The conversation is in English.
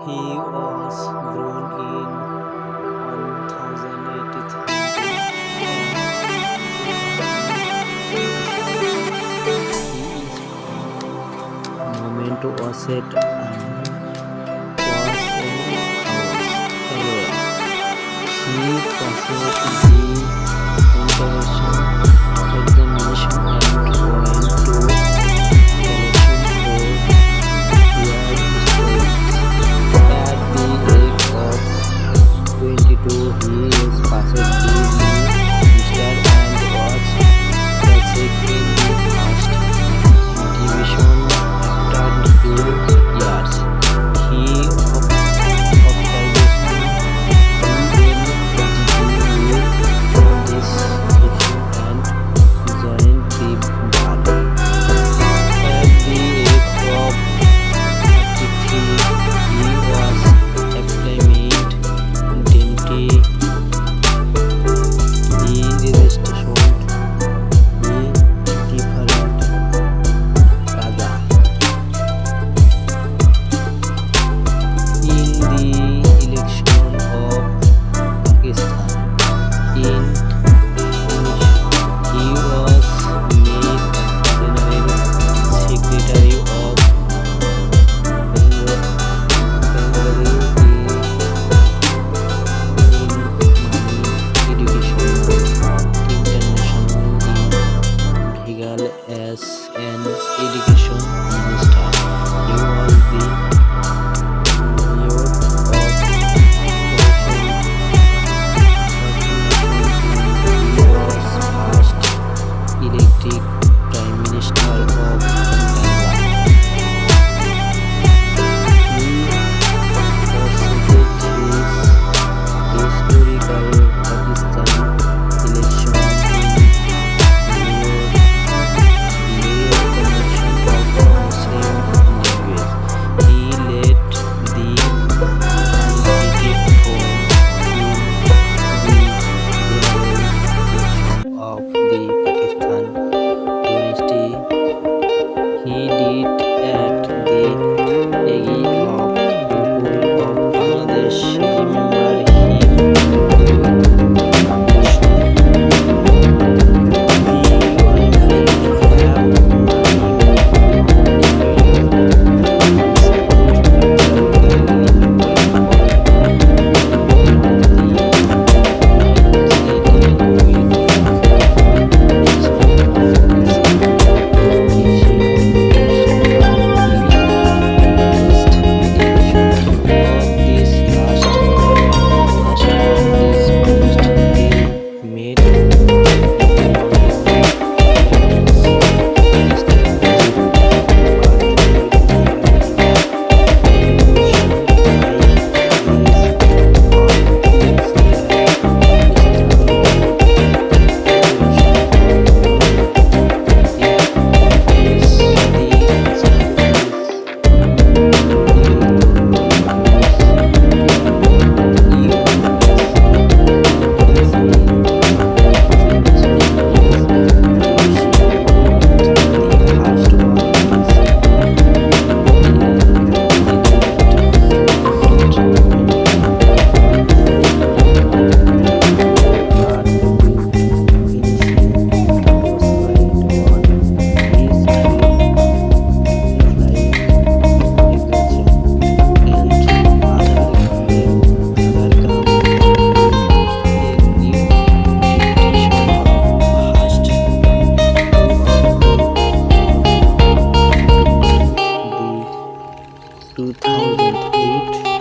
He was born in 1083 moment was set and was a follower. He pursued the intervention examination and went to collection for weird stories. At the age of 22, he is passed the Mr. and was classic in the first division after 2 years. He occupied this issue and joined the bar. At the age of 33, he was employment indemnity. He registration he different Raja. In the election of Pakistan in he was made General Secretary of Bengal in money education international in legal as an education minister. He was the mayor of He was first elected Prime Minister of Bengal. He pursued his historical Pakistan election in mayor connection of Muslim language. He led the undefeated form in the general election of the Pakistan dynasty. He did at the age of people of Bangladesh remember him the 2008